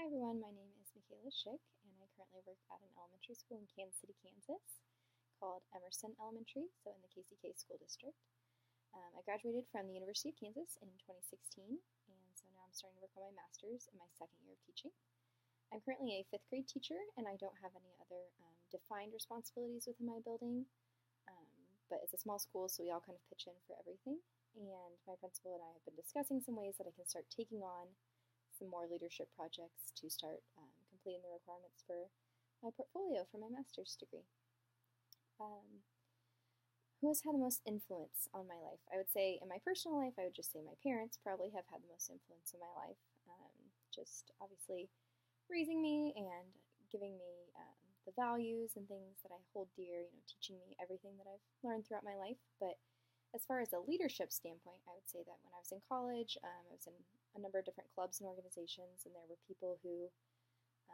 Hi everyone, my name is Michaela Schick, and I currently work at an elementary school in Kansas City, Kansas, called Emerson Elementary, so in the KCK school district. I graduated from the University of Kansas in 2016, and so now I'm starting to work on my master's in my second year of teaching. I'm currently a fifth grade teacher, and I don't have any other defined responsibilities within my building, but it's a small school, so we all kind of pitch in for everything. And my principal and I have been discussing some ways that I can start taking on some more leadership projects to start completing the requirements for my portfolio for my master's degree. Who has had the most influence on my life? I would say in my personal life, I would just say my parents probably have had the most influence in my life. Just obviously raising me and giving me the values and things that I hold dear, teaching me everything that I've learned throughout my life. But as far as a leadership standpoint, I would say that when I was in college, I was in a number of different clubs and organizations, and there were people who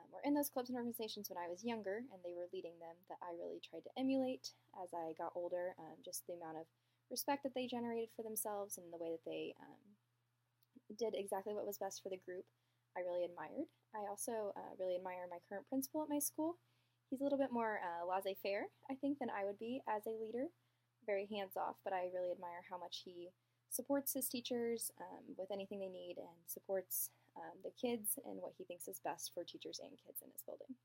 were in those clubs and organizations when I was younger, and they were leading them that I really tried to emulate as I got older. Just the amount of respect that they generated for themselves and the way that they did exactly what was best for the group, I really admired. I also really admire my current principal at my school. He's a little bit more laissez-faire, I think, than I would be as a leader. Very hands-off, but I really admire how much he supports his teachers with anything they need and supports the kids and what he thinks is best for teachers and kids in his building.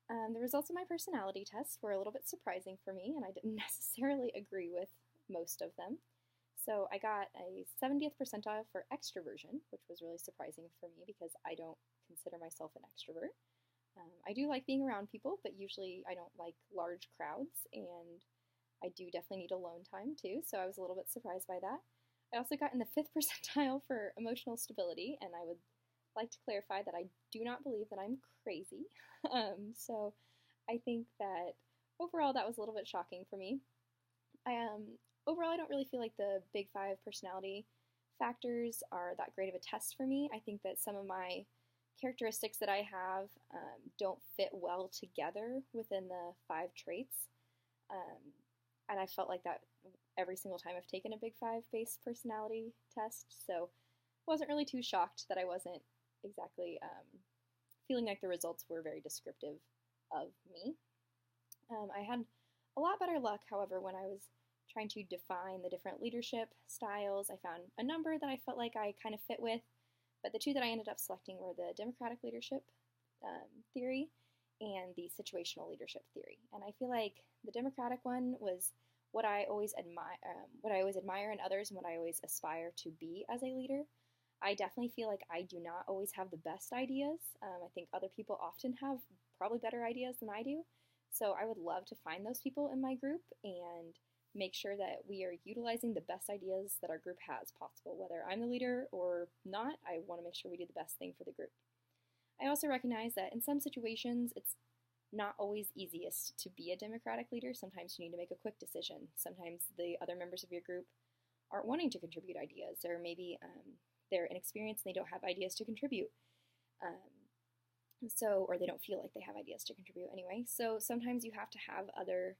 The results of my personality test were a little bit surprising for me, and I didn't necessarily agree with most of them. So I got a 70th percentile for extroversion, which was really surprising for me because I don't consider myself an extrovert. I do like being around people, but usually I don't like large crowds, and I do definitely need alone time too, so I was a little bit surprised by that. I also got in the 5th percentile for emotional stability, and I would like to clarify that I do not believe that I'm crazy. So I think that overall that was a little bit shocking for me. Overall, I don't really feel like the big 5 personality factors are that great of a test for me. I think that some of my characteristics that I have don't fit well together within the 5 traits. And I felt like that every single time I've taken a Big 5 based personality test, so wasn't really too shocked that I wasn't exactly feeling like the results were very descriptive of me. I had a lot better luck, however, when I was trying to define the different leadership styles. I found a number that I felt like I kind of fit with, but the 2 that I ended up selecting were the democratic leadership theory and the situational leadership theory. And I feel like the democratic one was what I always admire in others and what I always aspire to be as a leader. I definitely feel like I do not always have the best ideas. I think other people often have probably better ideas than I do. So I would love to find those people in my group and make sure that we are utilizing the best ideas that our group has possible. Whether I'm the leader or not, I want to make sure we do the best thing for the group. I also recognize that in some situations, it's not always easiest to be a democratic leader. Sometimes you need to make a quick decision. Sometimes the other members of your group aren't wanting to contribute ideas, or maybe they're inexperienced and they don't have ideas to contribute. Or they don't feel like they have ideas to contribute anyway. So sometimes you have to have other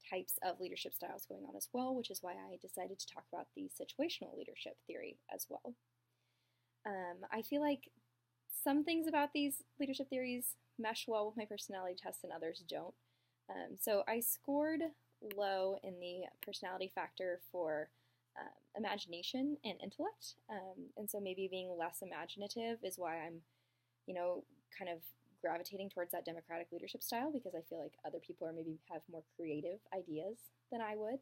types of leadership styles going on as well, which is why I decided to talk about the situational leadership theory as well. I feel like some things about these leadership theories mesh well with my personality test and others don't. So I scored low in the personality factor for imagination and intellect. And so maybe being less imaginative is why I'm, kind of gravitating towards that democratic leadership style, because I feel like other people are maybe have more creative ideas than I would.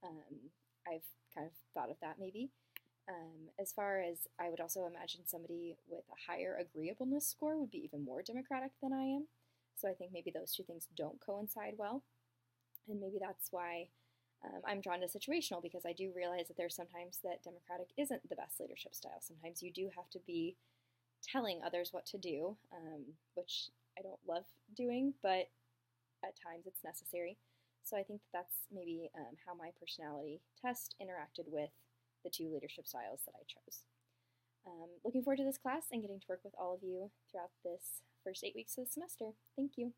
I've kind of thought of that maybe. As far as I would also imagine somebody with a higher agreeableness score would be even more democratic than I am. So I think maybe those 2 things don't coincide well. And maybe that's why I'm drawn to situational, because I do realize that there's sometimes that democratic isn't the best leadership style. Sometimes you do have to be telling others what to do, which I don't love doing, but at times it's necessary. So I think that's maybe how my personality test interacted with the 2 leadership styles that I chose. Looking forward to this class and getting to work with all of you throughout this first 8 weeks of the semester. Thank you.